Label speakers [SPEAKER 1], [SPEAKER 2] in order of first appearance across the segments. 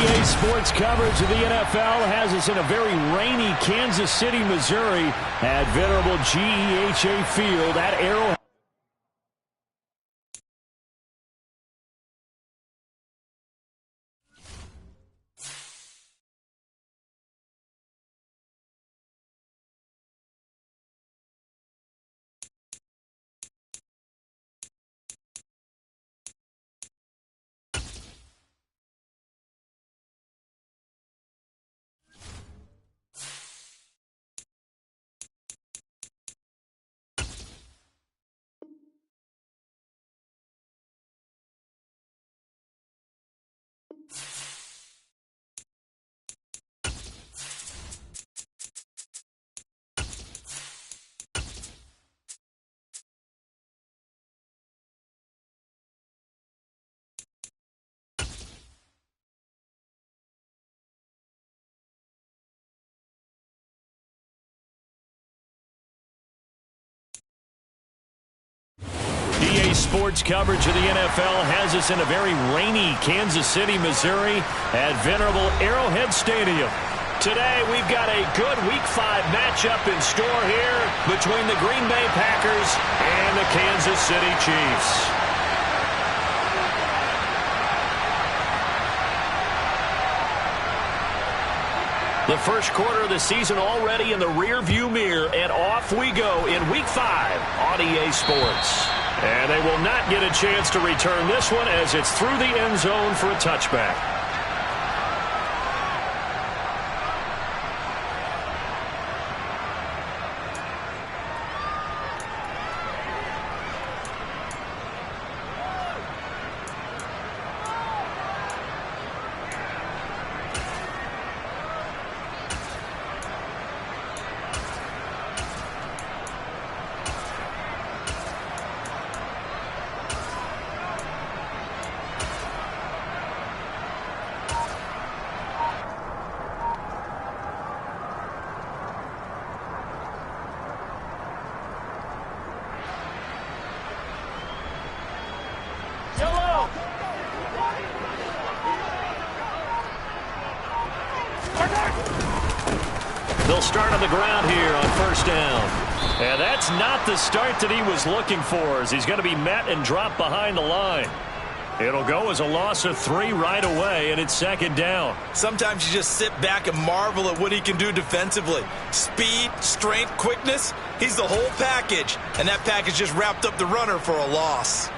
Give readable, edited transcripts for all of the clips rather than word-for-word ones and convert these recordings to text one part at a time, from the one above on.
[SPEAKER 1] DA Sports coverage of the NFL has us in a very rainy Kansas City, Missouri at venerable GEHA Field at Arrowhead. DA Sports coverage of the NFL has us in a very rainy Kansas City, Missouri at venerable Arrowhead Stadium. Today, we've got a good Week 5 matchup in store here between the Green Bay Packers and the Kansas City Chiefs. The first quarter of the season already in the rearview mirror, and off we go in Week 5 on EA Sports. And they will not get a chance to return this one as it's through the end zone for a touchback. They'll start on the ground here on first down. And that's not the start that he was looking for, as he's going to be met and dropped behind the line. It'll go as a loss of 3 right away, and it's second down.
[SPEAKER 2] Sometimes you just sit back and marvel at what he can do defensively. Speed, strength, quickness, he's the whole package. And that package just wrapped up the runner for a loss.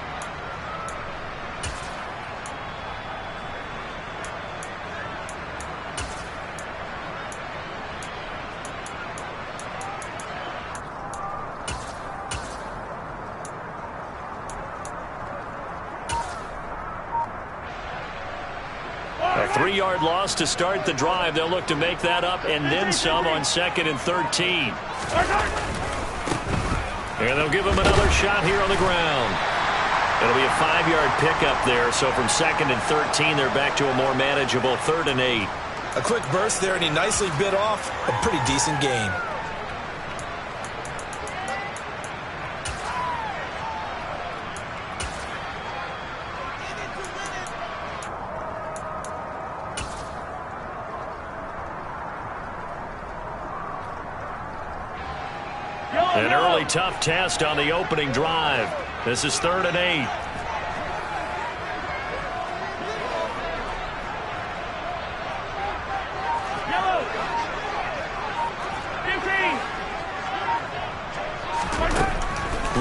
[SPEAKER 1] A 3-yard loss to start the drive. They'll look to make that up and then some on 2nd and 13. And they'll give him another shot here on the ground. It'll be a 5-yard pickup there. So from 2nd and 13, they're back to a more manageable 3rd and 8.
[SPEAKER 2] A quick burst there, and he nicely bit off a pretty decent gain.
[SPEAKER 1] An early tough test on the opening drive. This is 3rd and 8.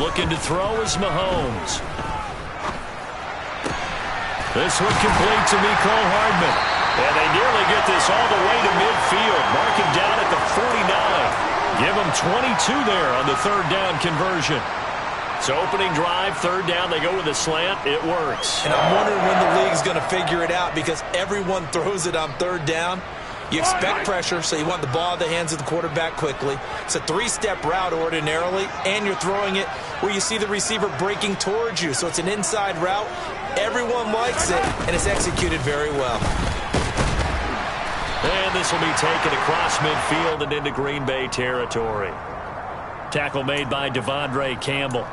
[SPEAKER 1] Looking to throw is Mahomes. This one complete to Mecole Hardman. And they nearly get this all the way to midfield. Mark him down at the 49. Give them 22 there on the 3rd down conversion. So opening drive, 3rd down, they go with a slant. It works.
[SPEAKER 2] And I'm wondering when the league's going to figure it out, because everyone throws it on 3rd down. You expect pressure, so you want the ball in the hands of the quarterback quickly. It's a 3-step route ordinarily, and you're throwing it where you see the receiver breaking towards you. So it's an inside route. Everyone likes it, and it's executed very well.
[SPEAKER 1] And this will be taken across midfield and into Green Bay territory. Tackle made by Devondre Campbell.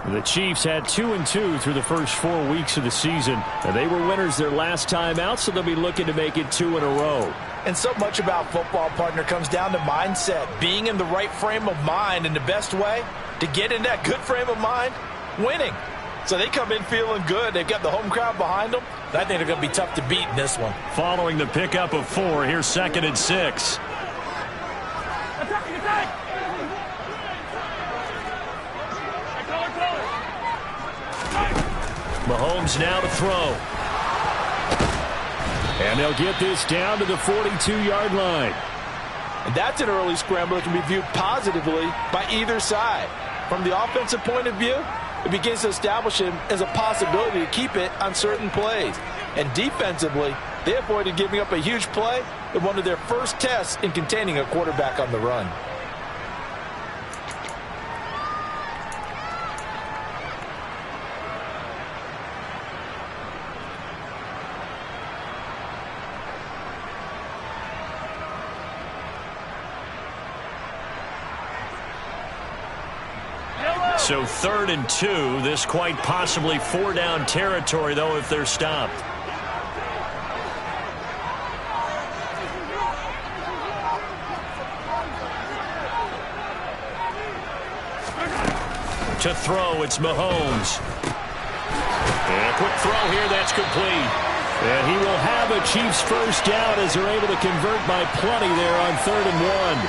[SPEAKER 1] The Chiefs had 2-2 through the first 4 weeks of the season, and they were winners their last time out, so they'll be looking to make it 2 in a row.
[SPEAKER 2] And so much about football, partner, comes down to mindset, being in the right frame of mind, and the best way to get in that good frame of mind, winning. So they come in feeling good. They've got the home crowd behind them. I think they're going to be tough to beat in this one.
[SPEAKER 1] Following the pickup of 4, here's 2nd and 6. Mahomes now to throw. And they'll get this down to the 42-yard line.
[SPEAKER 2] And that's an early scramble that can be viewed positively by either side. From the offensive point of view, it begins to establish him as a possibility to keep it on certain plays. And defensively, they avoided giving up a huge play in one of their first tests in containing a quarterback on the run.
[SPEAKER 1] So 3rd and 2, this quite possibly 4-down territory, though, if they're stopped. To throw, it's Mahomes. And a quick throw here, that's complete. And he will have a Chiefs first down as they're able to convert by plenty there on 3rd and 1.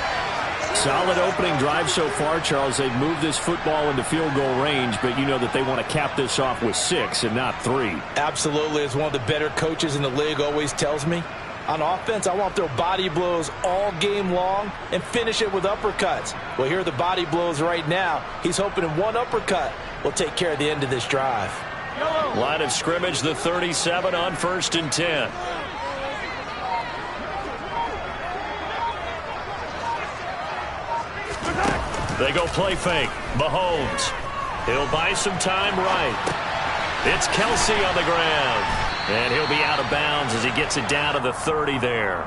[SPEAKER 1] Solid opening drive so far, Charles. They've moved this football into field goal range, but you know that they want to cap this off with 6 and not 3.
[SPEAKER 2] Absolutely. As one of the better coaches in the league always tells me, on offense, I want their body blows all game long and finish it with uppercuts. Well, here are the body blows right now. He's hoping in one uppercut will take care of the end of this drive.
[SPEAKER 1] Line of scrimmage, the 37 on 1st and 10. They go play fake. Mahomes. He'll buy some time right. It's Kelsey on the ground. And he'll be out of bounds as he gets it down to the 30 there.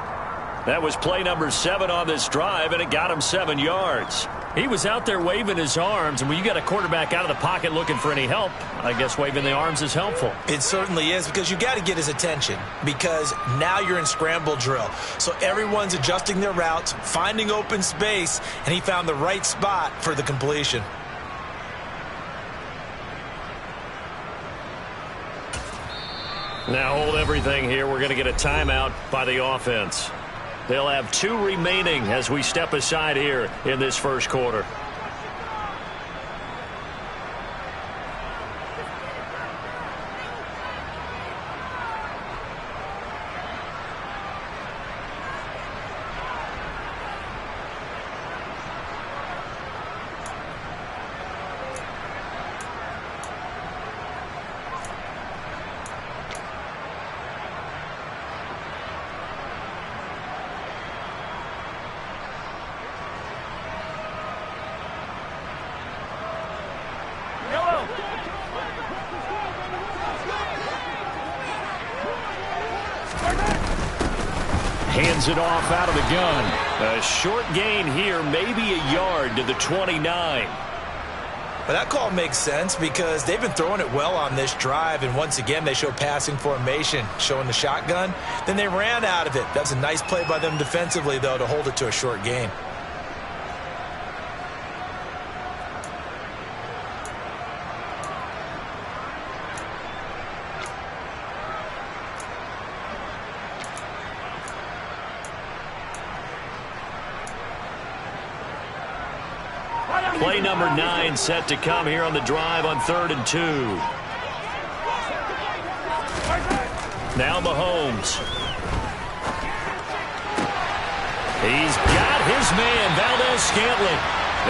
[SPEAKER 1] That was play number 7 on this drive, and it got him 7 yards. He was out there waving his arms, and when you got a quarterback out of the pocket looking for any help, I guess waving the arms is helpful.
[SPEAKER 2] It certainly is, because you got to get his attention, because now you're in scramble drill. So everyone's adjusting their routes, finding open space, and he found the right spot for the completion.
[SPEAKER 1] Now hold everything here. We're going to get a timeout by the offense. They'll have 2 remaining as we step aside here in this first quarter. Hands it off out of the gun. A short gain here, maybe a yard to the 29.
[SPEAKER 2] But that call makes sense because they've been throwing it well on this drive, and once again they show passing formation, showing the shotgun. Then they ran out of it. That's a nice play by them defensively, though, to hold it to a short gain.
[SPEAKER 1] Play number 9 set to come here on the drive on 3rd and 2. Now Mahomes. He's got his man, Valdez-Scantling.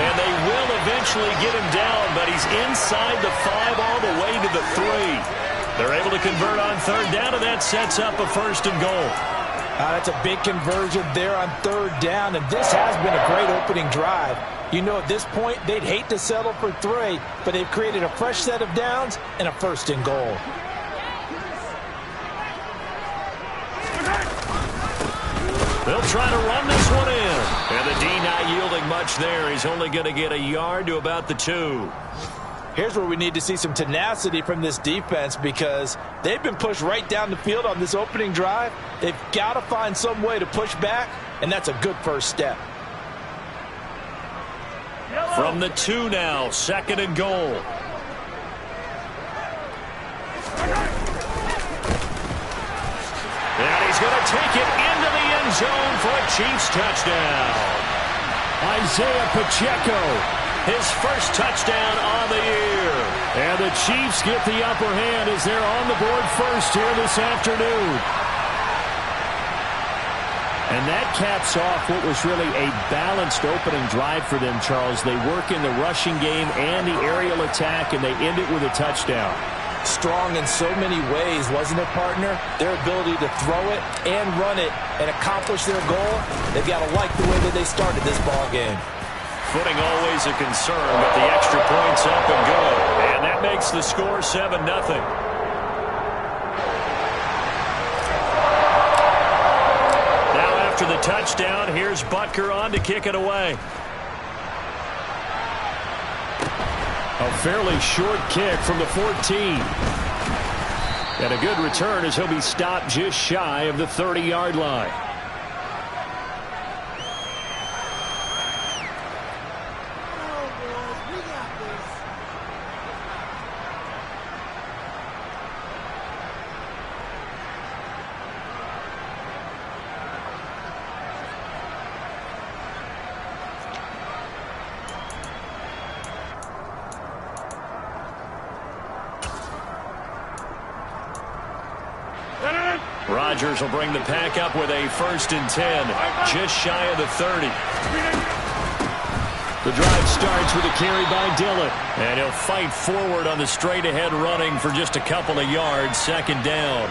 [SPEAKER 1] And they will eventually get him down, but he's inside the 5 all the way to the 3. They're able to convert on 3rd down, and that sets up a 1st and goal.
[SPEAKER 2] That's a big conversion there on 3rd down, and this has been a great opening drive. You know, at this point, they'd hate to settle for 3, but they've created a fresh set of downs and a 1st and goal.
[SPEAKER 1] They'll try to run this one in. And the D not yielding much there. He's only going to get a yard to about the 2.
[SPEAKER 2] Here's where we need to see some tenacity from this defense because they've been pushed right down the field on this opening drive. They've got to find some way to push back, and that's a good first step.
[SPEAKER 1] From the 2 now, 2nd and goal. And he's going to take it into the end zone for a Chiefs touchdown. Isaiah Pacheco, his first touchdown on the year. And the Chiefs get the upper hand as they're on the board first here this afternoon. And that caps off what was really a balanced opening drive for them, Charles. They work in the rushing game and the aerial attack, and they end it with a touchdown.
[SPEAKER 2] Strong in so many ways, wasn't it, partner? Their ability to throw it and run it and accomplish their goal, they've got to like the way that they started this ball game.
[SPEAKER 1] Footing always a concern, but the extra point's up and good. And that makes the score 7-0. Now after the touchdown, here's Butker on to kick it away. A fairly short kick from the 14. And a good return as he'll be stopped just shy of the 30-yard line. Rodgers will bring the pack up with a 1st and 10, just shy of the 30. The drive starts with a carry by Dillon, and he'll fight forward on the straight-ahead running for just a couple of yards, 2nd down.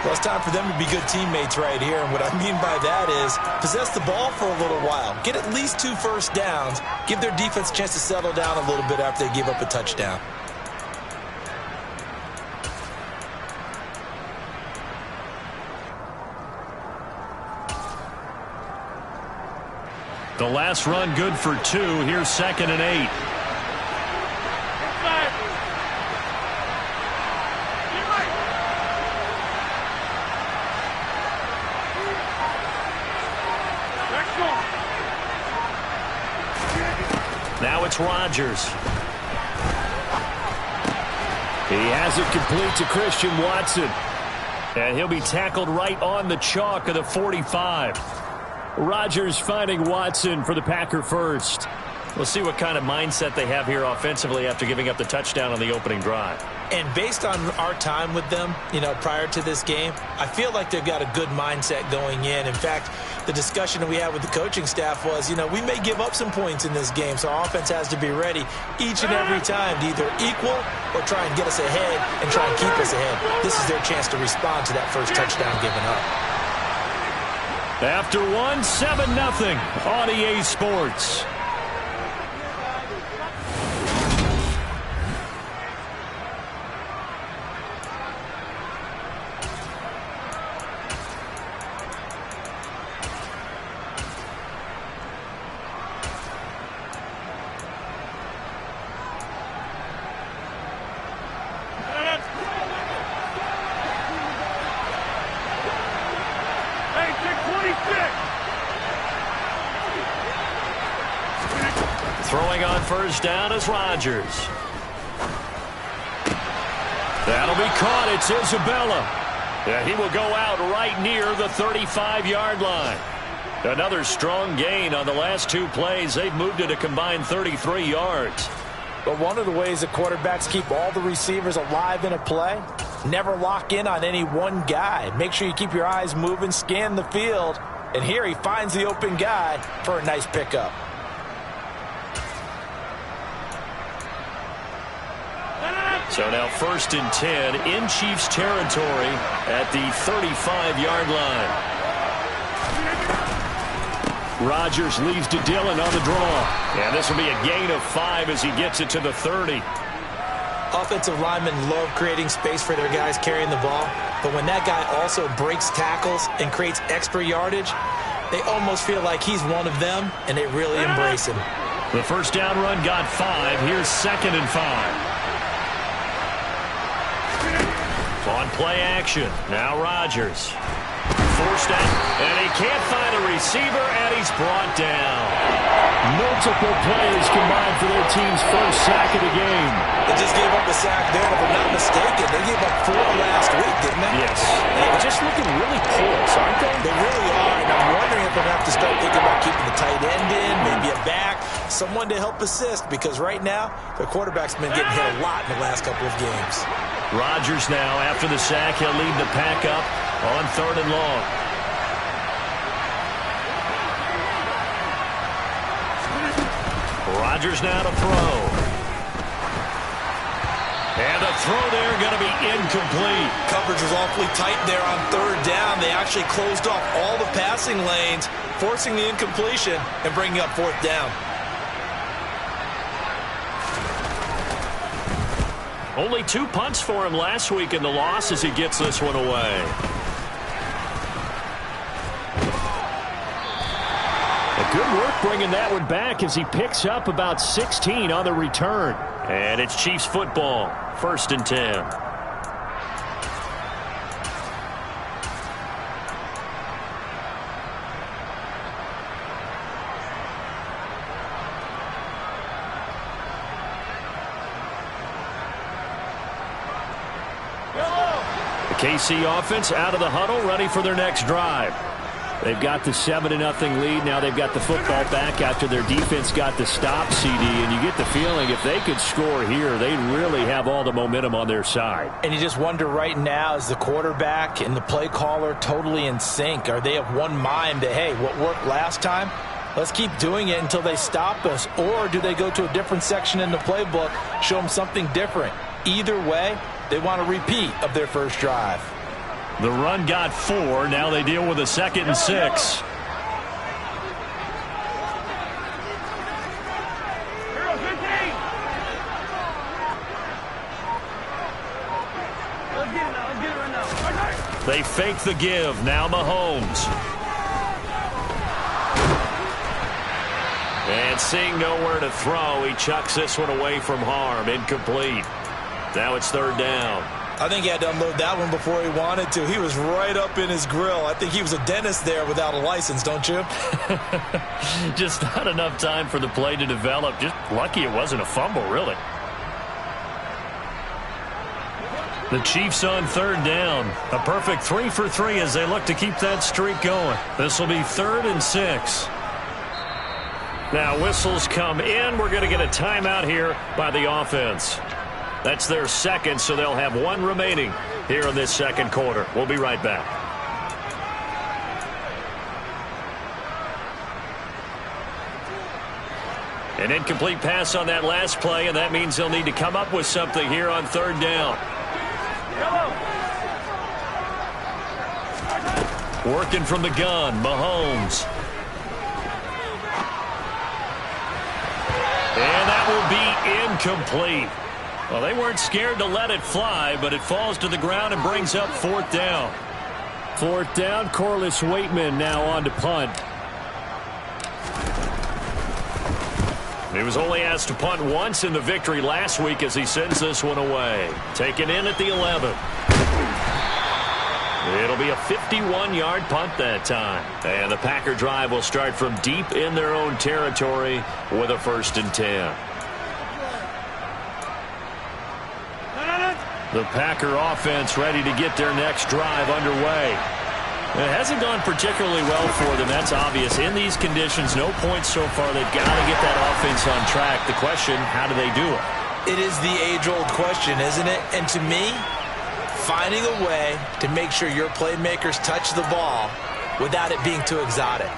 [SPEAKER 2] Well, it's time for them to be good teammates right here, and what I mean by that is possess the ball for a little while, get at least 2 first downs, give their defense a chance to settle down a little bit after they give up a touchdown.
[SPEAKER 1] The last run good for 2. Here's 2nd and 8. Now it's Rodgers. He has it complete to Christian Watson. And he'll be tackled right on the chalk of the 45. Rodgers finding Watson for the Packer first. We'll see what kind of mindset they have here offensively after giving up the touchdown on the opening drive.
[SPEAKER 2] And based on our time with them, prior to this game, I feel like they've got a good mindset going in. In fact, the discussion that we had with the coaching staff was, we may give up some points in this game, so our offense has to be ready each and every time to either equal or try and get us ahead and try and keep us ahead. This is their chance to respond to that first touchdown given up.
[SPEAKER 1] After 7-0 on EA Sports. Throwing on first down is Rodgers. That'll be caught. It's Isabella. And he will go out right near the 35-yard line. Another strong gain on the last 2 plays. They've moved it a combined 33 yards.
[SPEAKER 2] But one of the ways that quarterbacks keep all the receivers alive in a play, never lock in on any one guy. Make sure you keep your eyes moving, scan the field. And here he finds the open guy for a nice pickup.
[SPEAKER 1] So now 1st and 10 in Chiefs territory at the 35-yard line. Rodgers leaves to Dillon on the draw. And this will be a gain of 5 as he gets it to the 30.
[SPEAKER 2] Offensive linemen love creating space for their guys carrying the ball. But when that guy also breaks tackles and creates extra yardage, they almost feel like he's one of them, and they really embrace him.
[SPEAKER 1] The first down run got 5. Here's 2nd and 5. On play action. Now Rodgers. Forced out, and he can't find a receiver, and he's brought down.
[SPEAKER 3] Multiple plays combined for their team's first sack of the game.
[SPEAKER 2] They just gave up a sack there, and if I'm not mistaken, they gave up 4 last week, didn't they?
[SPEAKER 1] Yes. They're just looking really close, aren't they?
[SPEAKER 2] They really are, and I'm wondering if they're going to have to start thinking about keeping the tight end in, maybe a back, someone to help assist, because right now, their quarterback's been getting hit a lot in the last couple of games.
[SPEAKER 1] Rodgers now, after the sack, he'll lead the pack up on 3rd and long. Rodgers now to throw. And the throw there going to be incomplete.
[SPEAKER 2] Coverage was awfully tight there on 3rd down. They actually closed off all the passing lanes, forcing the incompletion and bringing up 4th down.
[SPEAKER 1] Only 2 punts for him last week in the loss as he gets this one away. Good work bringing that one back as he picks up about 16 on the return. And it's Chiefs football, 1st and 10. The KC offense out of the huddle, ready for their next drive. They've got the 7-0 lead. Now they've got the football back after their defense got the stop, CD. And you get the feeling if they could score here, they'd really have all the momentum on their side.
[SPEAKER 2] And you just wonder right now, is the quarterback and the play caller totally in sync? Are they of one mind that, hey, what worked last time, let's keep doing it until they stop us? Or do they go to a different section in the playbook, show them something different? Either way, they want a repeat of their first drive.
[SPEAKER 1] The run got 4. Now they deal with a 2nd and 6. They fake the give. Now Mahomes. And seeing nowhere to throw, he chucks this one away from harm. Incomplete. Now it's 3rd down.
[SPEAKER 2] I think he had to unload that one before he wanted to. He was right up in his grill. I think he was a dentist there without a license, don't you?
[SPEAKER 1] Just not enough time for the play to develop. Just lucky it wasn't a fumble, really. The Chiefs on 3rd down. A perfect 3 for 3 as they look to keep that streak going. This will be 3rd and 6. Now whistles come in. We're going to get a timeout here by the offense. That's their 2nd, so they'll have 1 remaining here in this 2nd quarter. We'll be right back. An incomplete pass on that last play, and that means they'll need to come up with something here on 3rd down. Working from the gun, Mahomes. And that will be incomplete. Well, they weren't scared to let it fly, but it falls to the ground and brings up 4th down.
[SPEAKER 3] 4th down, Corliss Waitman now on to punt.
[SPEAKER 1] He was only asked to punt once in the victory last week as he sends this one away. Taken in at the 11. It'll be a 51-yard punt that time. And the Packer drive will start from deep in their own territory with a 1st and 10. The Packer offense ready to get their next drive underway. It hasn't gone particularly well for them. That's obvious. In these conditions, no points so far. They've got to get that offense on track. The question, how do they do it?
[SPEAKER 2] It is the age-old question, isn't it? And to me, finding a way to make sure your playmakers touch the ball without it being too exotic.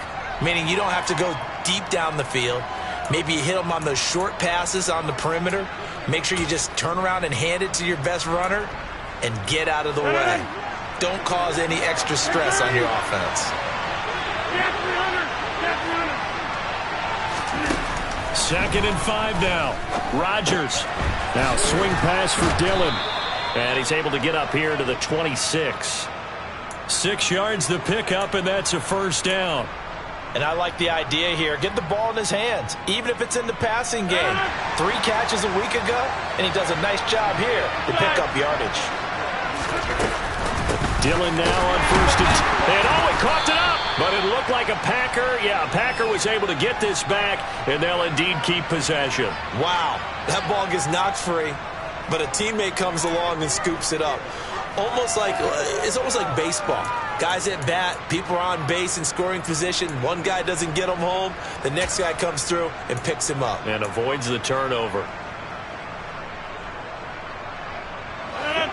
[SPEAKER 2] Meaning you don't have to go deep down the field. Maybe you hit them on those short passes on the perimeter. Make sure you just turn around and hand it to your best runner and get out of the way. Don't cause any extra stress on your offense.
[SPEAKER 1] 2nd and 5 now. Rodgers.
[SPEAKER 3] Now swing pass for Dillon.
[SPEAKER 1] And he's able to get up here to the 26. 6 yards the pickup, and that's a 1st down.
[SPEAKER 2] And I like the idea here. Get the ball in his hands, even if it's in the passing game. 3 catches a week ago, and he does a nice job here to pick up yardage.
[SPEAKER 1] Dillon now on 1st and 10. And he coughed it up. But it looked like a Packer. Yeah, a Packer was able to get this back, and they'll indeed keep possession.
[SPEAKER 2] Wow, that ball gets knocked free, but a teammate comes along and scoops it up. It's almost like baseball. Guys at bat, people are on base in scoring position. One guy doesn't get him home. The next guy comes through and picks him up.
[SPEAKER 1] And avoids the turnover.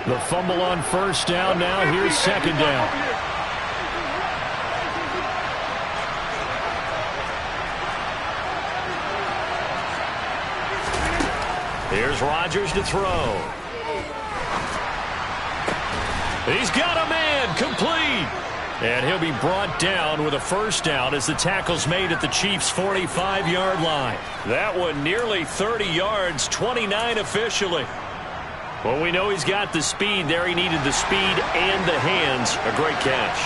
[SPEAKER 1] The fumble on 1st down. Now here's 2nd down. Here's Rodgers to throw. He's got a man, complete. And he'll be brought down with a 1st down as the tackle's made at the Chiefs' 45-yard line. That one nearly 30 yards, 29 officially. Well, we know he's got the speed there. He needed the speed and the hands. A great catch.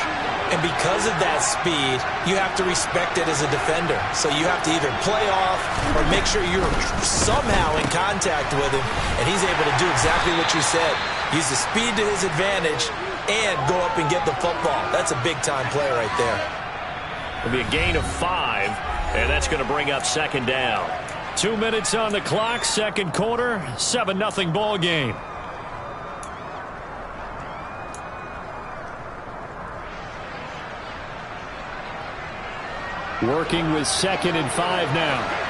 [SPEAKER 2] And because of that speed, you have to respect it as a defender. So you have to either play off or make sure you're somehow in contact with him. And he's able to do exactly what you said. Use the speed to his advantage and go up and get the football. That's a big-time play right there.
[SPEAKER 1] It'll be a gain of 5, and that's going to bring up 2nd down. 2 minutes on the clock, 2nd quarter, 7-0 ball game. Working with 2nd and 5 now.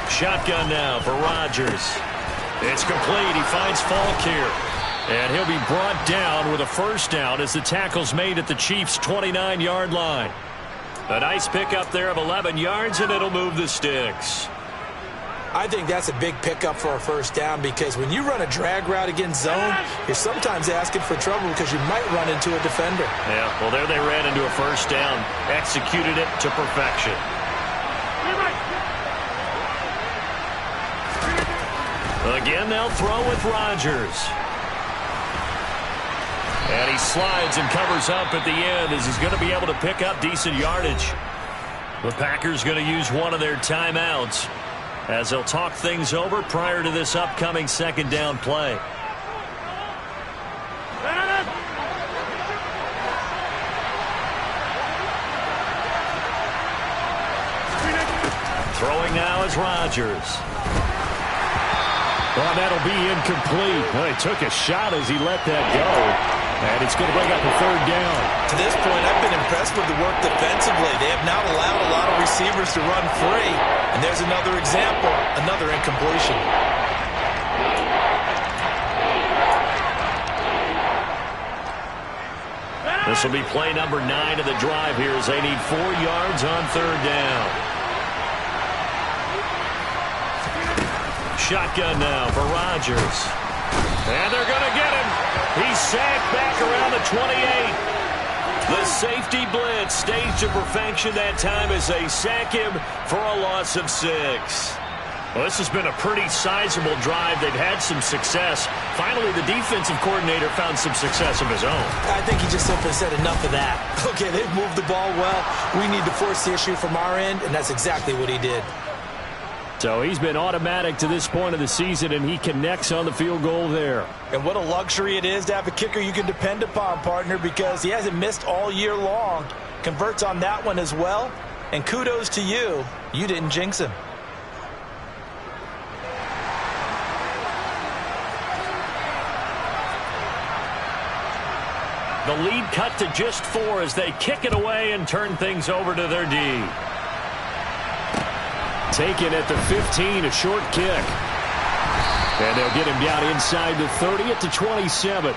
[SPEAKER 1] Shotgun now for Rodgers. It's complete. He finds Falk here. And he'll be brought down with a 1st down as the tackle's made at the Chiefs' 29-yard line. A nice pickup there of 11 yards, and it'll move the sticks.
[SPEAKER 2] I think that's a big pickup for a 1st down because when you run a drag route against zone, you're sometimes asking for trouble because you might run into a defender.
[SPEAKER 1] Yeah, well, there they ran into a 1st down, executed it to perfection. Again, they'll throw with Rodgers. And he slides and covers up at the end as he's going to be able to pick up decent yardage. The Packers going to use one of their timeouts as they'll talk things over prior to this upcoming 2nd down play. Throwing now is Rodgers. Well, that'll be incomplete. Well, he took a shot as he let that go. And it's going to bring up a 3rd down.
[SPEAKER 2] To this point, I've been impressed with the work defensively. They have not allowed a lot of receivers to run free. And there's another example, another incompletion.
[SPEAKER 1] This will be play number 9 of the drive here as they need 4 yards on 3rd down. Shotgun now for Rodgers. And they're going to get him. He's sacked back around the 28. The safety blitz staged to perfection that time as they sack him for a loss of 6. Well, this has been a pretty sizable drive. They've had some success. Finally, the defensive coordinator found some success of his own.
[SPEAKER 2] I think he just simply said enough of that. Okay, they've moved the ball well. We need to force the issue from our end, and that's exactly what he did.
[SPEAKER 1] So he's been automatic to this point of the season, and he connects on the field goal there.
[SPEAKER 2] And what a luxury it is to have a kicker you can depend upon, partner, because he hasn't missed all year long. Converts on that one as well. And kudos to you. You didn't jinx him.
[SPEAKER 1] The lead cut to just 4 as they kick it away and turn things over to their D. Taken at the 15, a short kick. And they'll get him down inside the 30 at the 27.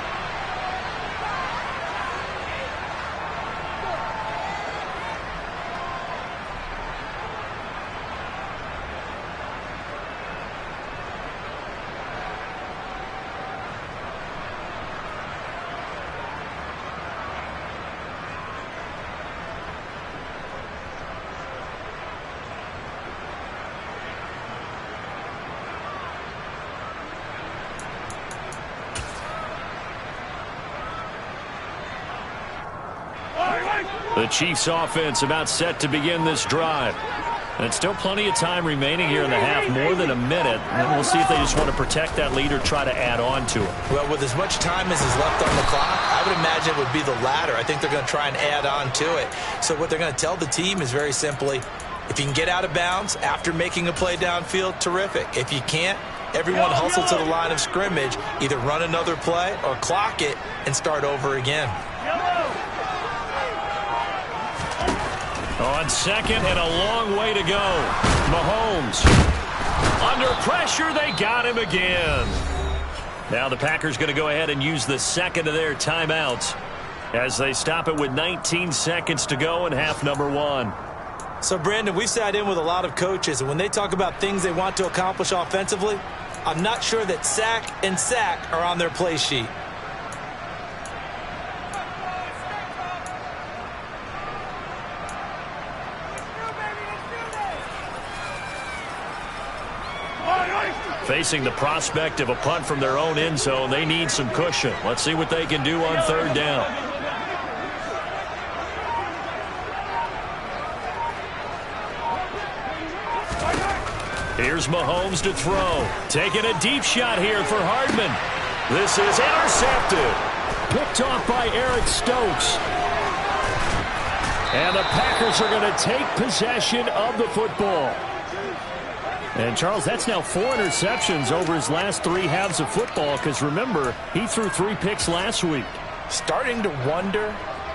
[SPEAKER 1] The Chiefs offense about set to begin this drive. And it's still plenty of time remaining here in the half, more than a minute. And we'll see if they just want to protect that lead or try to add on to it.
[SPEAKER 2] Well, with as much time as is left on the clock, I would imagine it would be the latter. I think they're going to try and add on to it. So what they're going to tell the team is very simply, if you can get out of bounds after making a play downfield, terrific. If you can't, everyone hustle to the line of scrimmage, either run another play or clock it and start over again.
[SPEAKER 1] On second and a long way to go. Mahomes. Under pressure, they got him again. Now the Packers going to go ahead and use the second of their timeouts as they stop it with 19 seconds to go in half number 1.
[SPEAKER 2] So, Brandon, we've sat in with a lot of coaches, and when they talk about things they want to accomplish offensively, I'm not sure that sack and sack are on their play sheet.
[SPEAKER 1] Facing the prospect of a punt from their own end zone, they need some cushion. Let's see what they can do on third down. Here's Mahomes to throw. Taking a deep shot here for Hardman. This is intercepted. Picked off by Eric Stokes. And the Packers are going to take possession of the football. And, Charles, that's now 4 interceptions over his last 3 halves of football because, remember, he threw 3 picks last week.
[SPEAKER 2] Starting to wonder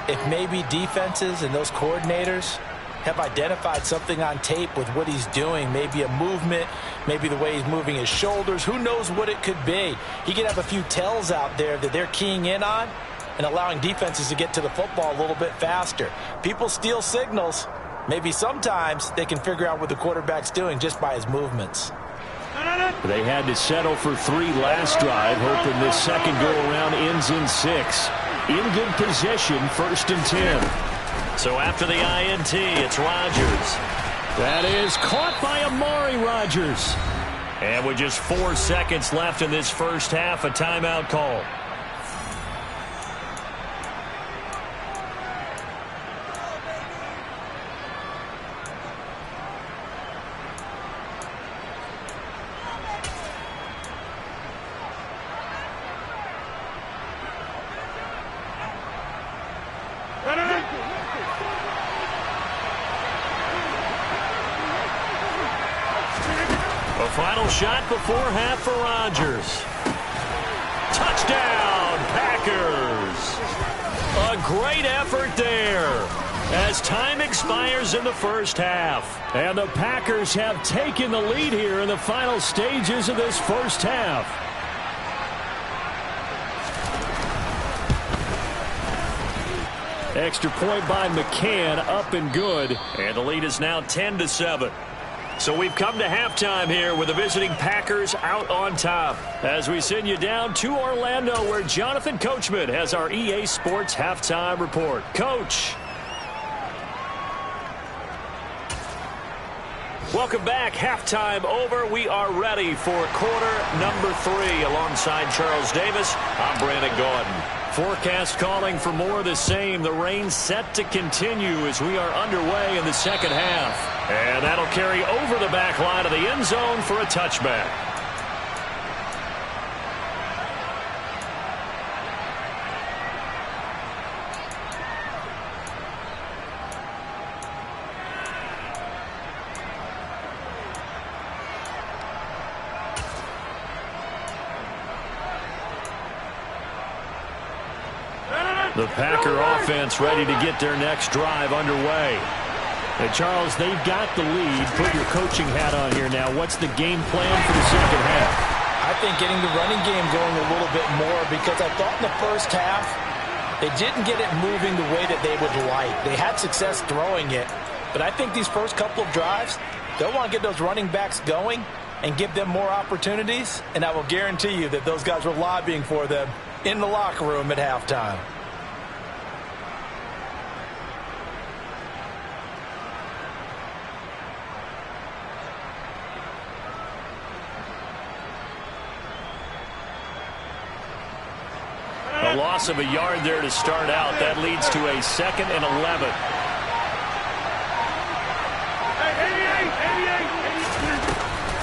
[SPEAKER 2] if maybe defenses and those coordinators have identified something on tape with what he's doing. Maybe a movement, maybe the way he's moving his shoulders. Who knows what it could be? He could have a few tells out there that they're keying in on and allowing defenses to get to the football a little bit faster. People steal signals. Maybe sometimes they can figure out what the quarterback's doing just by his movements.
[SPEAKER 1] They had to settle for 3 last drive, hoping this second go-around ends in 6. In good position, 1st and 10. So after the INT, it's Rodgers. That is caught by Amari Rodgers. And with just 4 seconds left in this first half, a timeout call. Final shot before half for Rodgers. Touchdown, Packers. A great effort there as time expires in the first half. And the Packers have taken the lead here in the final stages of this first half. Extra point by McCann, up and good. And the lead is now 10-7. So we've come to halftime here with the visiting Packers out on top. As we send you down to Orlando, where Jonathan Coachman has our EA Sports halftime report. Coach. Welcome back. Halftime over. We are ready for quarter number 3. Alongside Charles Davis, I'm Brandon Gordon. Forecast calling for more of the same. The rain set to continue as we are underway in the second half. And that'll carry over the back line of the end zone for a touchback. The Packer offense ready to get their next drive underway. And Charles, they've got the lead. Put your coaching hat on here now. What's the game plan for the second half?
[SPEAKER 2] I think getting the running game going a little bit more, because I thought in the first half they didn't get it moving the way that they would like. They had success throwing it, but I think these first couple of drives, they'll want to get those running backs going and give them more opportunities, and I will guarantee you that those guys were lobbying for them in the locker room at halftime.
[SPEAKER 1] A loss of a yard there to start out. That leads to a 2nd and 11.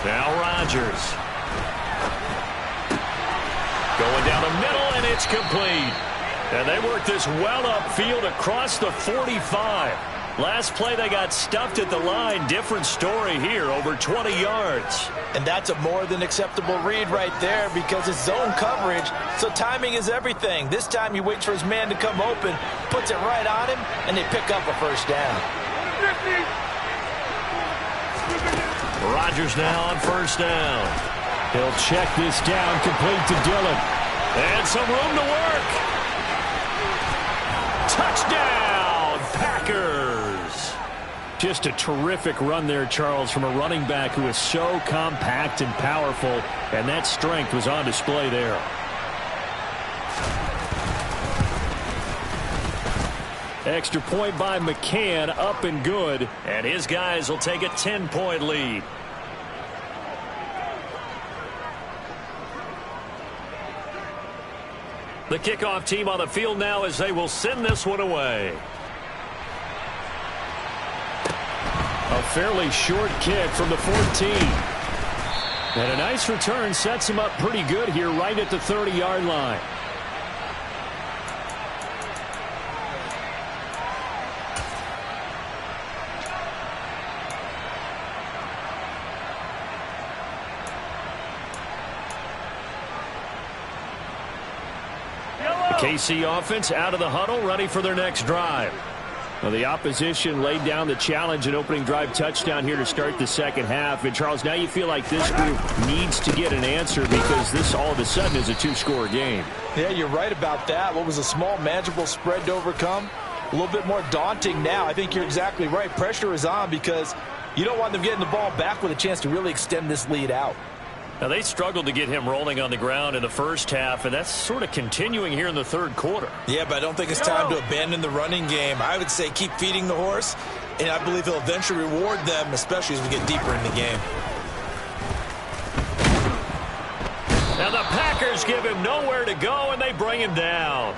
[SPEAKER 1] Now Rodgers. Going down the middle, and it's complete. And they work this well upfield across the 45. Last play, they got stuffed at the line. Different story here, over 20 yards.
[SPEAKER 2] And that's a more than acceptable read right there because it's zone coverage, so timing is everything. This time he waits for his man to come open, puts it right on him, and they pick up a first down.
[SPEAKER 1] Rodgers now on first down.
[SPEAKER 3] He'll check this down, complete to Dillon.
[SPEAKER 1] And some room to work. Touchdown, Packers.
[SPEAKER 3] Just a terrific run there, Charles, from a running back who is so compact and powerful, and that strength was on display there. Extra point by McCann, up and good.
[SPEAKER 1] And his guys will take a 10-point lead. The kickoff team on the field now as they will send this one away.
[SPEAKER 3] A fairly short kick from the 14. And a nice return sets him up pretty good here right at the 30-yard line. KC offense out of the huddle, ready for their next drive. Well, the opposition laid down the challenge and opening drive touchdown here to start the second half. And, Charles, now you feel like this group needs to get an answer because this all of a sudden is a two-score game.
[SPEAKER 2] Yeah, you're right about that. What was a small, manageable spread to overcome? A little bit more daunting now. I think you're exactly right. Pressure is on because you don't want them getting the ball back with a chance to really extend this lead out.
[SPEAKER 1] Now, they struggled to get him rolling on the ground in the first half, and that's sort of continuing here in the third quarter.
[SPEAKER 2] Yeah, but I don't think it's time to abandon the running game. I would say keep feeding the horse, and I believe he'll eventually reward them, especially as we get deeper in the game.
[SPEAKER 1] Now the Packers give him nowhere to go, and they bring him down.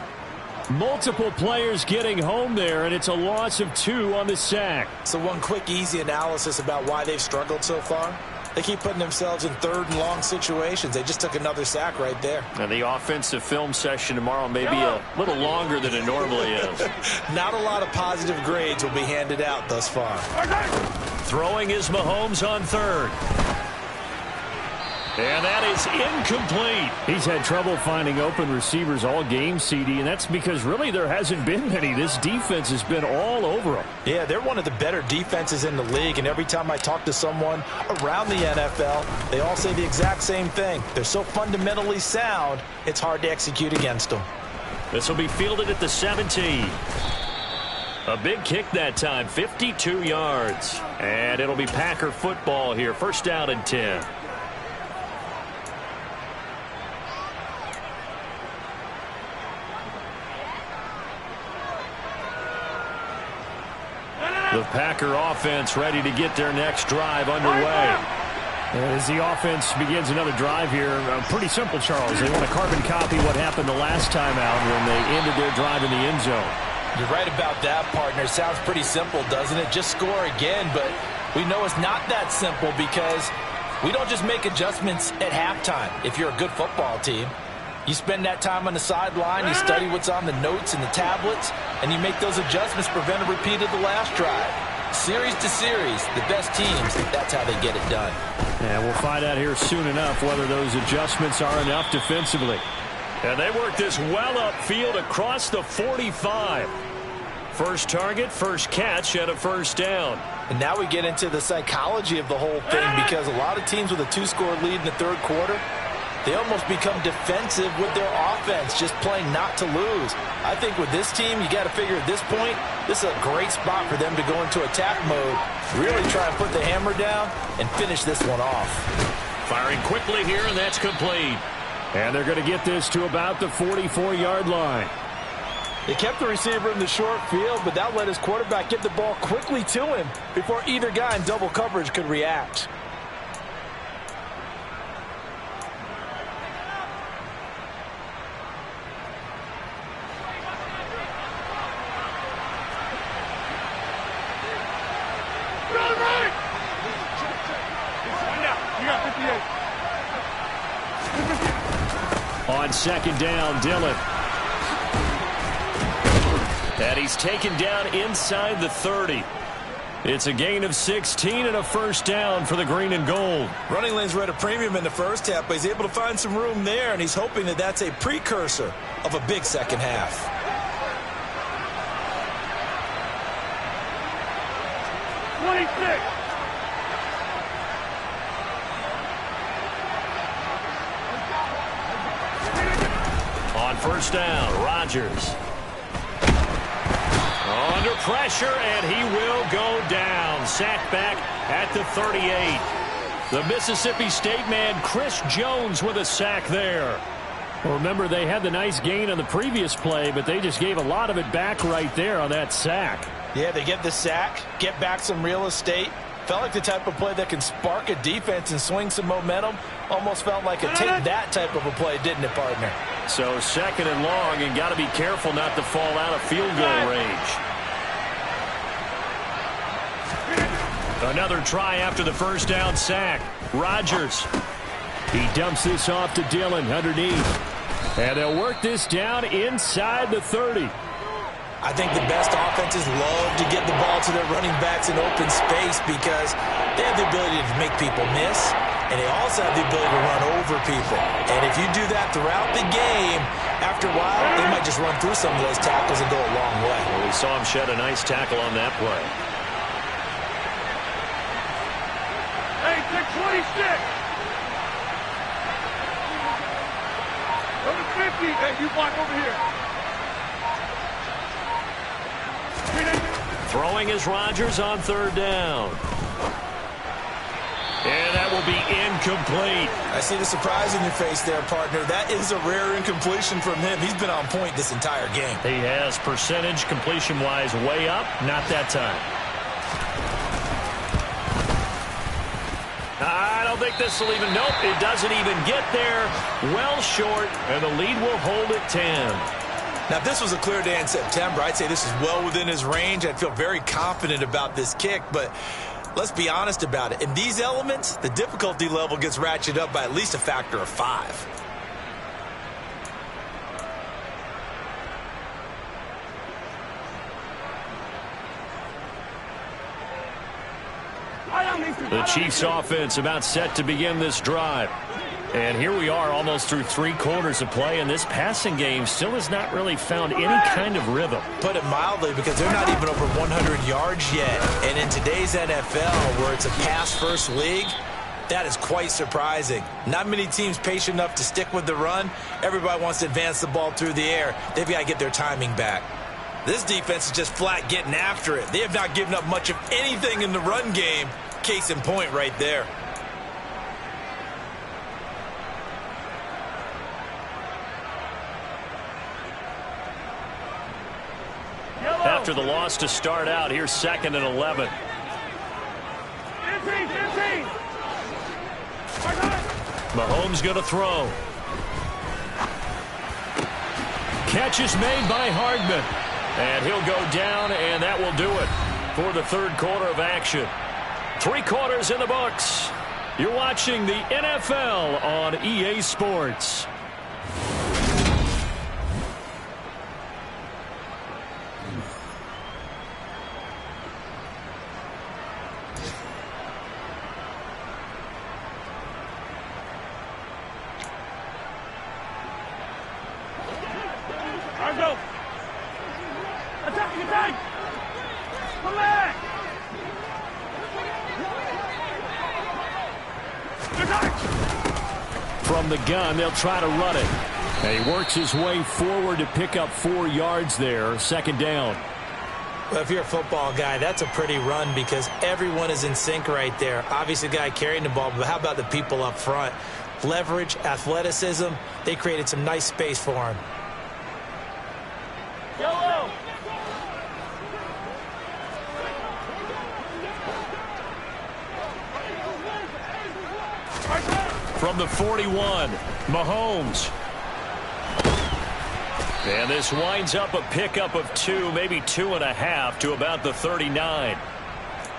[SPEAKER 3] Multiple players getting home there, and it's a loss of 2 on the sack.
[SPEAKER 2] So one quick, easy analysis about why they've struggled so far. They keep putting themselves in third and long situations. They just took another sack right there.
[SPEAKER 1] And the offensive film session tomorrow may be a little longer than it normally is.
[SPEAKER 2] Not a lot of positive grades will be handed out thus far.
[SPEAKER 1] Throwing is Mahomes on third. And that is incomplete.
[SPEAKER 3] He's had trouble finding open receivers all game, CD, and that's because really there hasn't been many. This defense has been all over them.
[SPEAKER 2] Yeah, they're one of the better defenses in the league, and every time I talk to someone around the NFL, they all say the exact same thing. They're so fundamentally sound, it's hard to execute against them.
[SPEAKER 1] This will be fielded at the 17. A big kick that time, 52 yards. And it'll be Packer football here, first down and 10. The Packer offense ready to get their next drive underway.
[SPEAKER 3] As the offense begins another drive here, pretty simple, Charles. They want to carbon copy what happened the last time out when they ended their drive in the end zone.
[SPEAKER 2] You're right about that, partner. Sounds pretty simple, doesn't it? Just score again, but we know it's not that simple because we don't just make adjustments at halftime if you're a good football team. You spend that time on the sideline, you study what's on the notes and the tablets, and you make those adjustments to prevent a repeat of the last drive. Series to series, the best teams, that's how they get it done.
[SPEAKER 3] And we'll find out here soon enough whether those adjustments are enough defensively.
[SPEAKER 1] And they work this well upfield across the 45. First target, first catch, and a first down.
[SPEAKER 2] And now we get into the psychology of the whole thing because a lot of teams with a 2-score lead in the third quarter, they almost become defensive with their offense, just playing not to lose. I think with this team, you got to figure at this point, this is a great spot for them to go into attack mode, really try and put the hammer down and finish this one off.
[SPEAKER 1] Firing quickly here, and that's complete.
[SPEAKER 3] And they're going to get this to about the 44-yard line.
[SPEAKER 2] They kept the receiver in the short field, but that let his quarterback get the ball quickly to him before either guy in double coverage could react.
[SPEAKER 3] On second down, Dillon. And he's taken down inside the 30. It's a gain of 16 and a first down for the green and gold.
[SPEAKER 2] Running lanes were at a premium in the first half, but he's able to find some room there, and he's hoping that that's a precursor of a big second half.
[SPEAKER 3] On first down, Rodgers. Under pressure, and he will go down. Sacked back at the 38. The Mississippi State man, Chris Jones, with a sack there. Well, remember, they had the nice gain on the previous play, but they just gave a lot of it back right there on that sack.
[SPEAKER 2] Yeah, they get the sack, get back some real estate. Felt like the type of play that can spark a defense and swing some momentum. Almost felt like a take that type of a play, didn't it, partner?
[SPEAKER 3] So second and long, and got to be careful not to fall out of field goal range. Another try after the first down sack. Rodgers. He dumps this off to Dillon underneath. And they'll work this down inside the 30.
[SPEAKER 2] I think the best offenses love to get the ball to their running backs in open space because they have the ability to make people miss, and they also have the ability to run over people. And if you do that throughout the game, after a while, they might just run through some of those tackles and go a long way.
[SPEAKER 3] Well, we saw him shed a nice tackle on that play.
[SPEAKER 4] Hey, 626. Number 50. Hey, you block over here.
[SPEAKER 3] Throwing is Rodgers on third down. And that will be incomplete.
[SPEAKER 2] I see the surprise in your face there, partner. That is a rare incompletion from him. He's been on point this entire game.
[SPEAKER 3] He has percentage completion-wise way up. Not that time. I don't think this will even, nope, it doesn't even get there. Well short, and the lead will hold at 10.
[SPEAKER 2] Now, if this was a clear day in September, I'd say this is well within his range. I'd feel very confident about this kick, but let's be honest about it. In these elements, the difficulty level gets ratcheted up by at least a factor of 5.
[SPEAKER 3] The Chiefs offense about set to begin this drive. And here we are almost through 3 quarters of play, and this passing game still has not really found any kind of rhythm.
[SPEAKER 2] Put it mildly, because they're not even over 100 yards yet. And in today's NFL, where it's a pass-first league, that is quite surprising. Not many teams patient enough to stick with the run. Everybody wants to advance the ball through the air. They've got to get their timing back. This defense is just flat getting after it. They have not given up much of anything in the run game. Case in point right there.
[SPEAKER 3] After the loss to start out, here's 2nd and 11. Mahomes going to throw. Catch is made by Hardman. And he'll go down, and that will do it for the 3rd quarter of action. 3 quarters in the books. You're watching the NFL on EA Sports. From the gun, they'll try to run it. And he works his way forward to pick up 4 yards there. 2nd down.
[SPEAKER 2] Well, if you're a football guy, that's a pretty run because everyone is in sync right there. Obviously, the guy carrying the ball, but how about the people up front? Leverage, athleticism, they created some nice space for him.
[SPEAKER 4] Yellow.
[SPEAKER 3] From the 41, Mahomes. And this winds up a pickup of 2, maybe 2.5 to about the 39.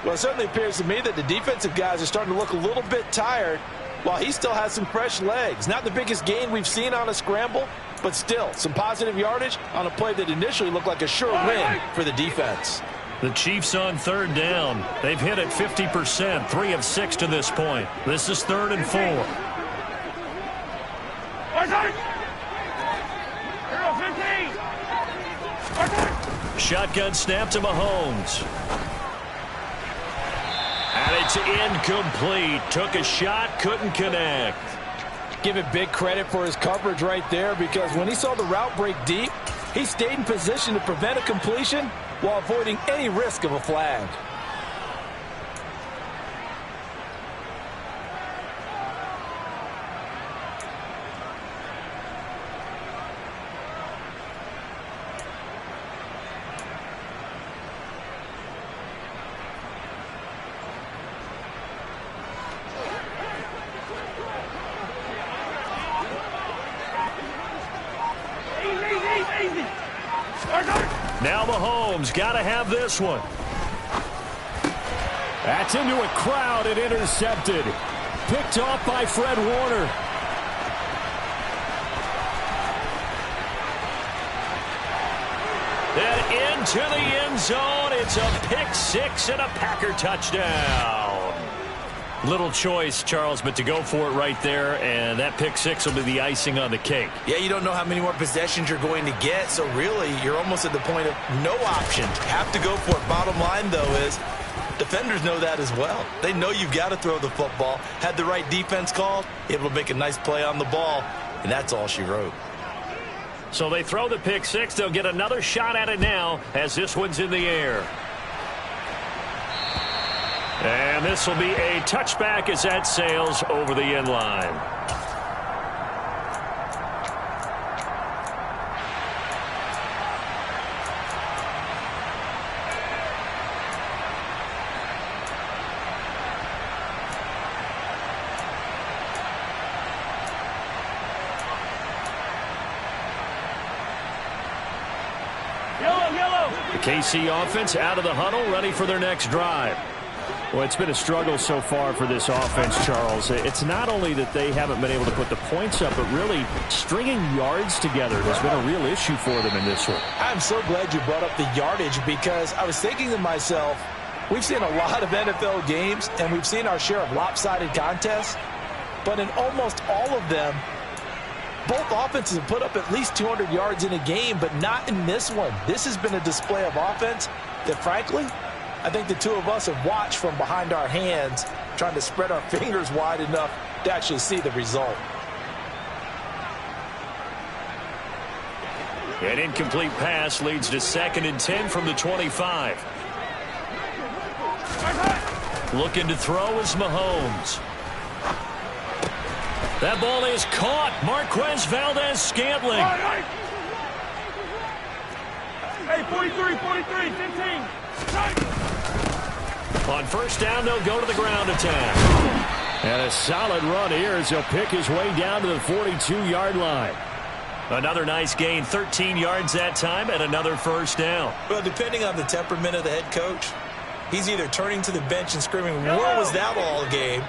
[SPEAKER 2] Well, it certainly appears to me that the defensive guys are starting to look a little bit tired. Well, he still has some fresh legs. Not the biggest gain we've seen on a scramble, but still some positive yardage on a play that initially looked like a sure win for the defense.
[SPEAKER 1] The Chiefs on third down. They've hit it 50%, 3 of 6 to this point. This is 3rd and 4. Shotgun snap to Mahomes. And it's incomplete. Took a shot, couldn't connect.
[SPEAKER 2] Give it big credit for his coverage right there, because when he saw the route break deep, he stayed in position to prevent a completion while avoiding any risk of a flag.
[SPEAKER 1] Now Mahomes got to have this one. That's into a crowd and intercepted. Picked off by Fred Warner. And into the end zone. It's a pick six and a Packer touchdown. Little choice, Charles, but to go for it right there, and that pick six will be the icing on the cake.
[SPEAKER 2] Yeah, you don't know how many more possessions you're going to get, so really you're almost at the point of no option. Have to go for it. Bottom line, though, is defenders know that as well. They know you've got to throw the football. Had the right defense called, able to make a nice play on the ball, and that's all she wrote.
[SPEAKER 1] So they throw the pick six. They'll get another shot at it now as this one's in the air. And this will be a touchback as that sails over the end line. The KC offense out of the huddle, ready for their next drive. Well, it's been a struggle so far for this offense, Charles. It's not only that they haven't been able to put the points up, but really stringing yards together has been a real issue for them in this one.
[SPEAKER 2] I'm so glad you brought up the yardage, because I was thinking to myself, we've seen a lot of NFL games, and we've seen our share of lopsided contests, but in almost all of them, both offenses have put up at least 200 yards in a game, but not in this one. This has been a display of offense that, frankly, I think the two of us have watched from behind our hands, trying to spread our fingers wide enough to actually see the result.
[SPEAKER 1] An incomplete pass leads to 2nd and 10 from the 25. Looking to throw is Mahomes. That ball is caught. Marquez Valdez-Scantling.
[SPEAKER 4] Hey, 43, 15.
[SPEAKER 1] On first down, they'll go to the ground attack. And a solid run here as he'll pick his way down to the 42-yard line. Another nice gain, 13 yards that time, and another first down.
[SPEAKER 2] Well, depending on the temperament of the head coach, he's either turning to the bench and screaming, "Where was that all game?"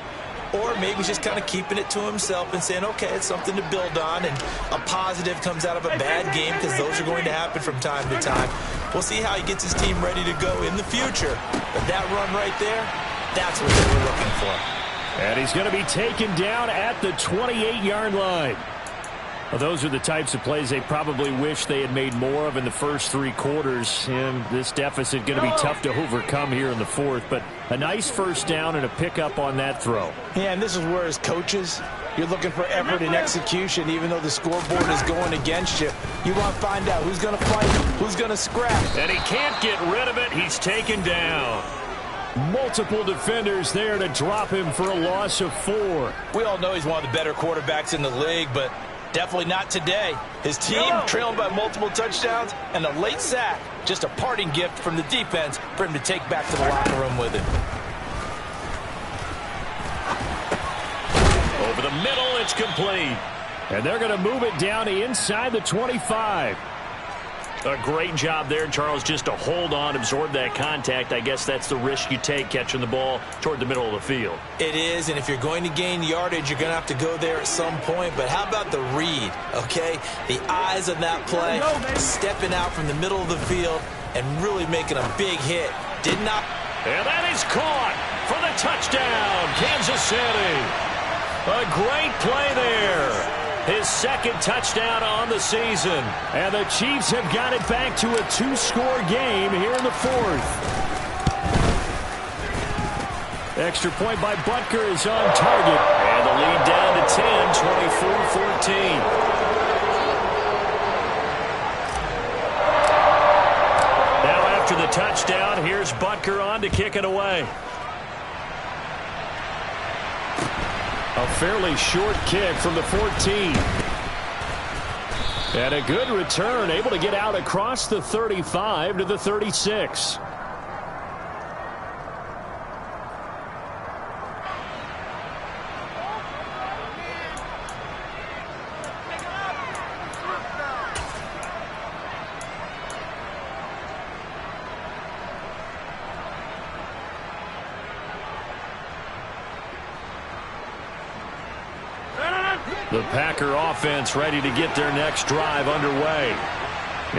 [SPEAKER 2] Or maybe just kind of keeping it to himself and saying, okay, it's something to build on, and a positive comes out of a bad game, because those are going to happen from time to time. We'll see how he gets his team ready to go in the future. But that run right there, that's what they were looking for.
[SPEAKER 1] And he's going to be taken down at the 28-yard line. Well, those are the types of plays they probably wish they had made more of in the first 3 quarters. And this deficit going to be tough to overcome here in the 4th. But a nice first down and a pickup on that throw.
[SPEAKER 2] Yeah, and this is where, as coaches, you're looking for effort and execution. Even though the scoreboard is going against you, you want to find out who's going to fight, who's going to scrap.
[SPEAKER 1] And he can't get rid of it. He's taken down. Multiple defenders there to drop him for a loss of 4.
[SPEAKER 2] We all know he's one of the better quarterbacks in the league, but definitely not today. His team trailing by multiple touchdowns, and a late sack, just a parting gift from the defense for him to take back to the locker room with him.
[SPEAKER 1] Over the middle, it's complete. And they're going to move it down to inside the 25. A great job there, Charles, just to hold on, absorb that contact. I guess that's the risk you take catching the ball toward the middle of the field.
[SPEAKER 2] It is, and if you're going to gain yardage, you're going to have to go there at some point. But how about the read, okay? The eyes of that play, stepping out from the middle of the field and really making a big hit. Did not.
[SPEAKER 1] And that is caught for the touchdown, Kansas City. A great play there. His second touchdown on the season.
[SPEAKER 3] And the Chiefs have got it back to a 2-score game here in the fourth. Extra point by Butker is on target.
[SPEAKER 1] And the lead down to 10, 24-14. Now after the touchdown, here's Butker on to kick it away.
[SPEAKER 3] A fairly short kick from the 14. And a good return, able to get out across the 35 to the 36.
[SPEAKER 1] The Packer offense ready to get their next drive underway.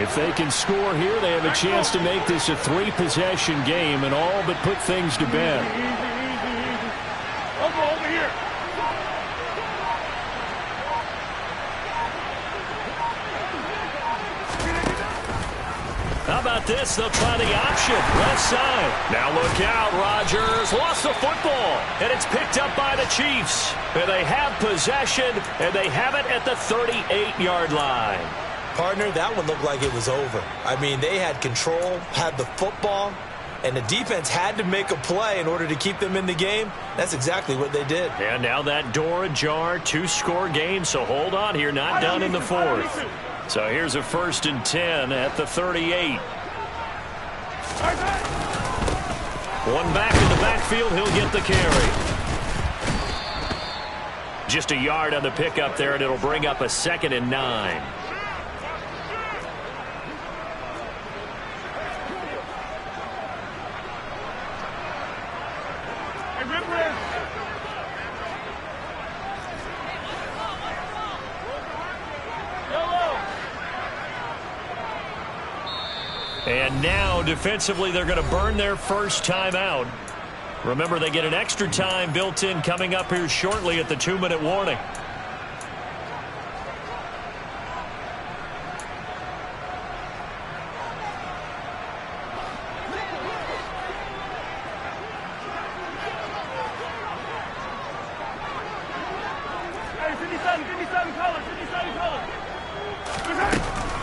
[SPEAKER 3] If they can score here, they have a chance to make this a 3-possession game and all but put things to bed.
[SPEAKER 4] Easy. Over here.
[SPEAKER 1] How about this? They'll try the option. Left side. Now look out. Rodgers lost the football. And it's picked up by the Chiefs. And they have possession. And they have it at the 38-yard line.
[SPEAKER 2] Partner, that one looked like it was over. I mean, they had control, had the football, and the defense had to make a play in order to keep them in the game. That's exactly what they did.
[SPEAKER 1] And now that door ajar, 2-score game. So hold on here. Not done in the fourth. So here's a 1st and 10 at the 38. One back in the backfield. He'll get the carry. Just a yard on the pickup there, and it'll bring up a 2nd and 9. And now, defensively, they're going to burn their first timeout. Remember, they get an extra time built in coming up here shortly at the 2-minute warning.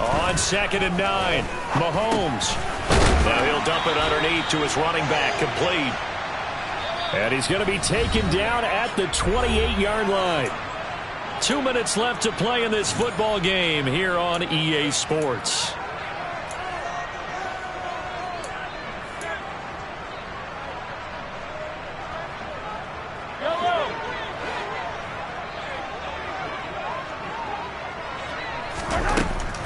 [SPEAKER 1] On 2nd and 9, Mahomes. Now he'll dump it underneath to his running back, complete.
[SPEAKER 3] And he's going to be taken down at the 28-yard line.
[SPEAKER 1] 2 minutes left to play in this football game here on EA Sports.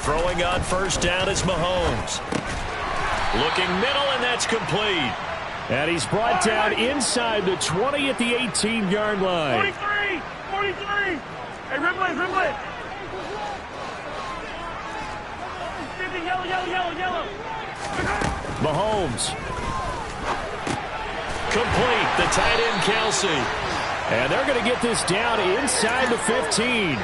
[SPEAKER 1] Throwing on 1st down is Mahomes. Looking middle, and that's complete.
[SPEAKER 3] And he's brought down inside the 20 at the 18-yard line.
[SPEAKER 4] 43. Hey, Rimley. Yellow.
[SPEAKER 3] Mahomes.
[SPEAKER 1] Complete. The tight end, Kelsey.
[SPEAKER 3] And they're going to get this down inside the 15.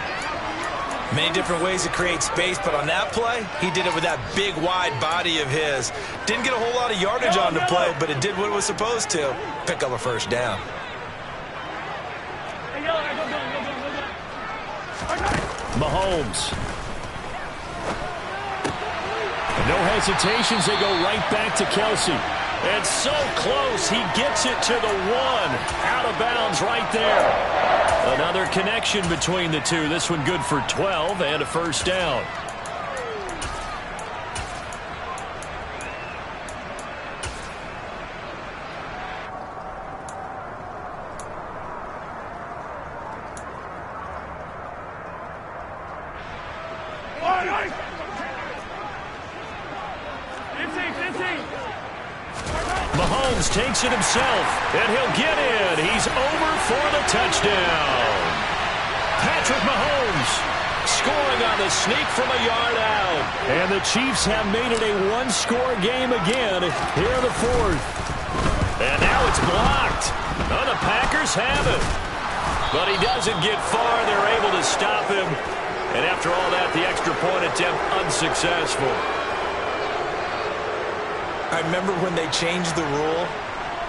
[SPEAKER 2] Many different ways to create space, but on that play, he did it with that big, wide body of his. Didn't get a whole lot of yardage on the play, but it did what it was supposed to. Pick up a 1st down.
[SPEAKER 3] Mahomes. No hesitations. They go right back to Kelsey.
[SPEAKER 1] And so close. He gets it to the 1. Out of bounds right there. Another connection between the two. This one good for 12 and a 1st down. Mahomes takes it himself, and he'll get in. He's over for the touchdown. Patrick Mahomes scoring on the sneak from a yard out. And the Chiefs have made it a one-score game again here in the fourth. And now it's blocked. Oh, the Packers have it. But he doesn't get far. They're able to stop him. And after all that, the extra point attempt unsuccessful.
[SPEAKER 2] I remember when they changed the rule,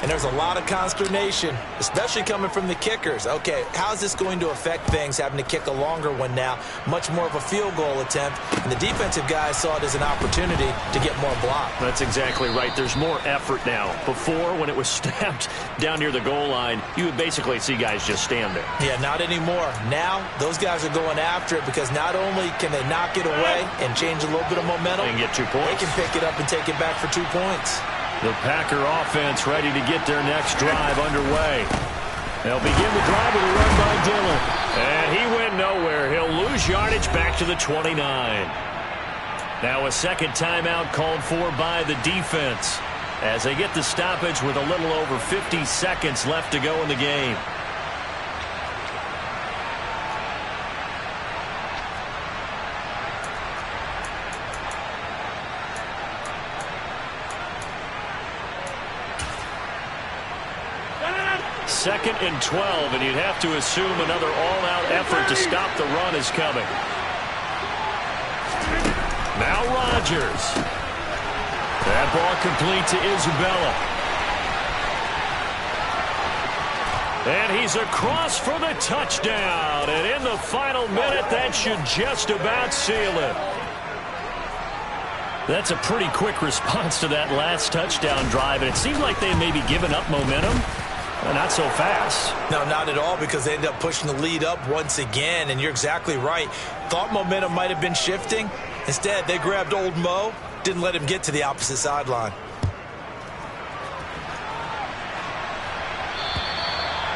[SPEAKER 2] and there's a lot of consternation, especially coming from the kickers. Okay, how's this going to affect things, having to kick a longer one now, much more of a field goal attempt, and the defensive guys saw it as an opportunity to get more block.
[SPEAKER 1] That's exactly right. There's more effort now. Before, when it was snapped down near the goal line, you would basically see guys just stand there.
[SPEAKER 2] Yeah, not anymore. Now, those guys are going after it because not only can they knock it away and change a little bit of momentum,
[SPEAKER 1] and get 2 points.
[SPEAKER 2] They can pick it up and take it back for 2 points.
[SPEAKER 1] The Packer offense ready to get their next drive underway. They'll begin the drive with a run by Dillon. And he went nowhere. He'll lose yardage back to the 29. Now a second timeout called for by the defense as they get the stoppage with a little over 50 seconds left to go in the game. Second and 12, and you'd have to assume another all-out effort to stop the run is coming. Now Rodgers. That ball complete to Isabella. And he's across for the touchdown. And in the final minute, that should just about seal it. That's a pretty quick response to that last touchdown drive, and it seemed like they may be giving up momentum. Not so fast.
[SPEAKER 2] No, not at all, because they ended up pushing the lead up once again, and you're exactly right. Thought momentum might have been shifting. Instead, they grabbed old Mo, didn't let him get to the opposite sideline.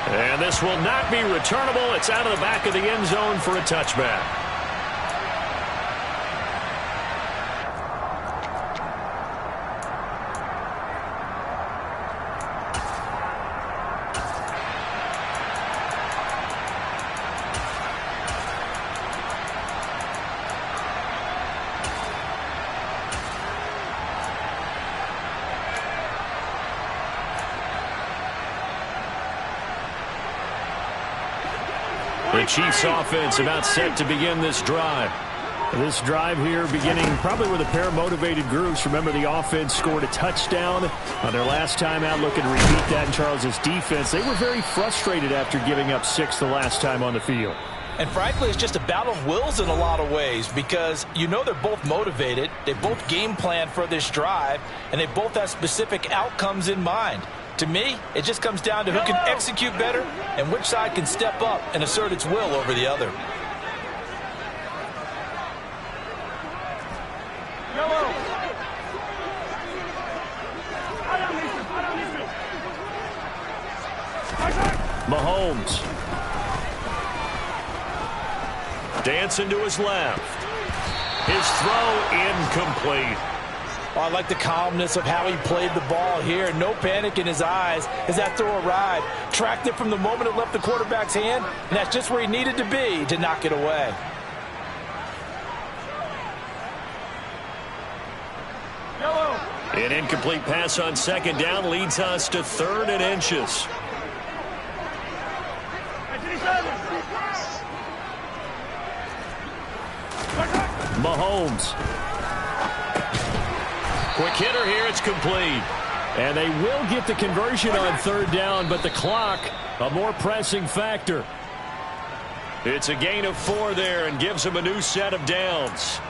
[SPEAKER 1] And this will not be returnable. It's out of the back of the end zone for a touchback. The Chiefs offense about set to begin this drive. This drive here beginning probably with a pair of motivated groups. Remember, the offense scored a touchdown on their last time out, looking to repeat that in Charles's defense. They were very frustrated after giving up 6 the last time on the field.
[SPEAKER 2] And frankly, it's just a battle of wills in a lot of ways, because you know they're both motivated, they both game plan for this drive, and they both have specific outcomes in mind. To me, it just comes down to who can execute better and which side can step up and assert its will over the other.
[SPEAKER 1] Mahomes. Dancing to his left. His throw incomplete.
[SPEAKER 2] Oh, I like the calmness of how he played the ball here. No panic in his eyes as that throw arrived. Tracked it from the moment it left the quarterback's hand, and that's just where he needed to be to knock it away.
[SPEAKER 1] An incomplete pass on second down leads us to 3rd and inches. Mahomes. Quick hitter here, it's complete. And they will get the conversion on 3rd down, but the clock, a more pressing factor. It's a gain of 4 there and gives them a new set of downs.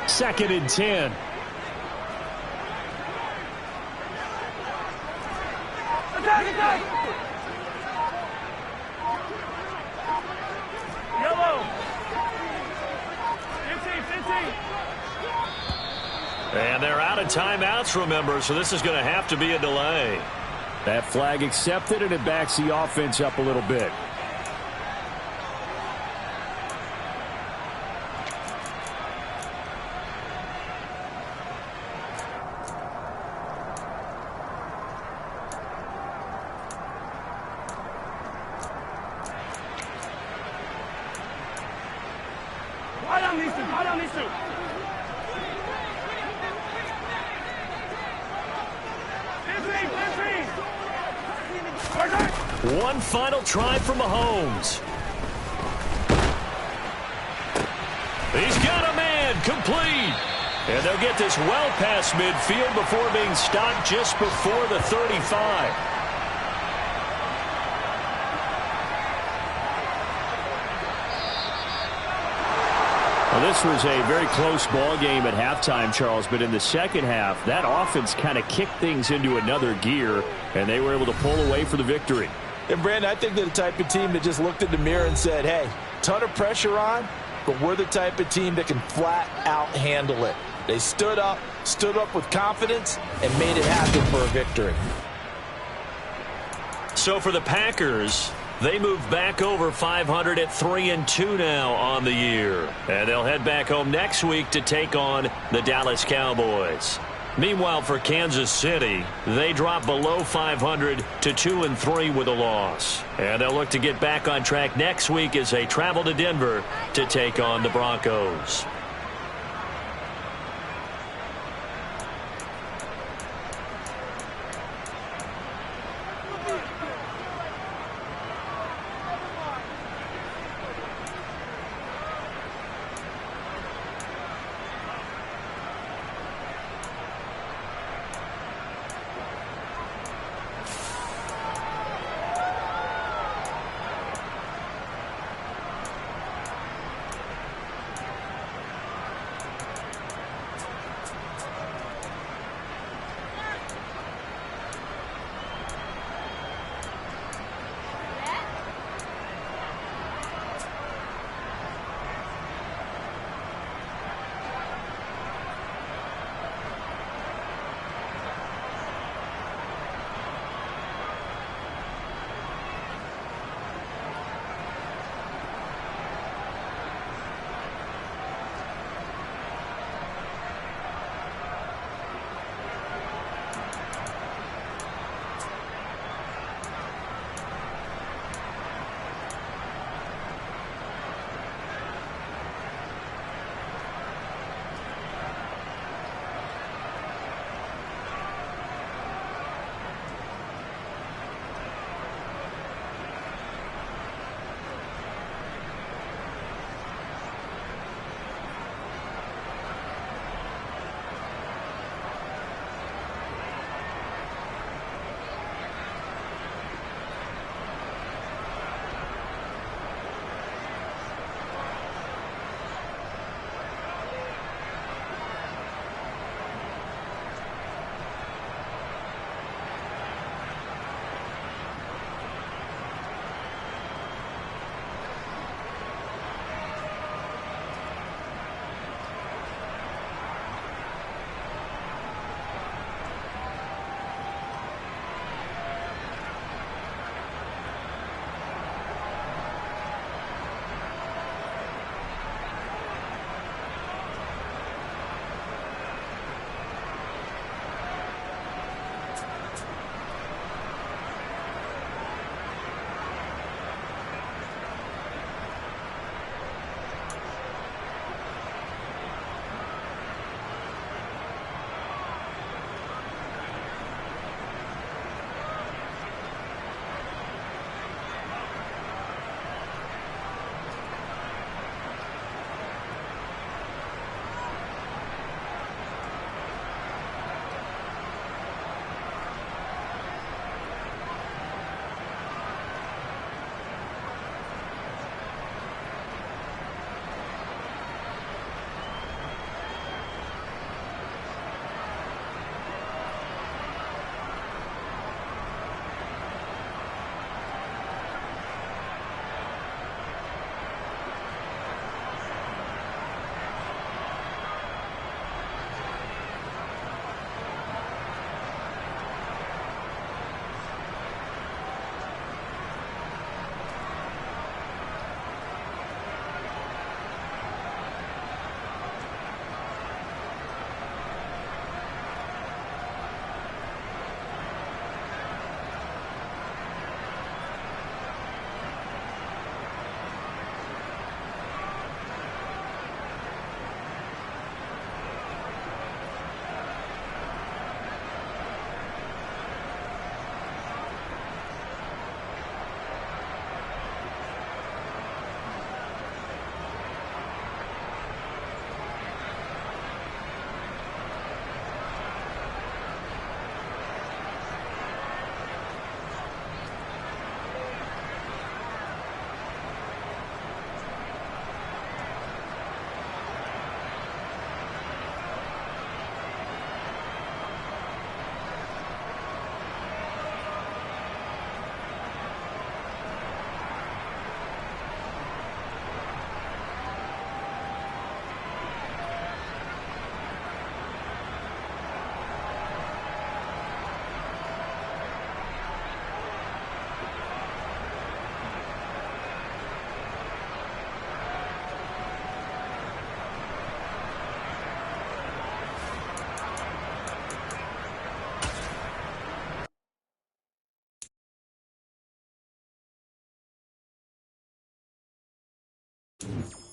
[SPEAKER 1] Second and 10.
[SPEAKER 4] Yellow. 15.
[SPEAKER 1] calling timeouts, remember, so this is going to have to be a delay.
[SPEAKER 3] That flag accepted, and it backs the offense up a little bit.
[SPEAKER 1] One final try for Mahomes. He's got a man, complete. And they'll get this well past midfield before being stopped just before the 35.
[SPEAKER 3] Well, this was a very close ball game at halftime, Charles, but in the second half, that offense kind of kicked things into another gear, and they were able to pull away for the victory.
[SPEAKER 2] And, Brandon, I think they're the type of team that just looked in the mirror and said, hey, ton of pressure on, but we're the type of team that can flat out handle it. They stood up with confidence, and made it happen for a victory.
[SPEAKER 1] So for the Packers, they move back over 500 at 3-2 now on the year. And they'll head back home next week to take on the Dallas Cowboys. Meanwhile, for Kansas City, they drop below 500 to 2-3 with a loss. And they'll look to get back on track next week as they travel to Denver to take on the Broncos.
[SPEAKER 5] it.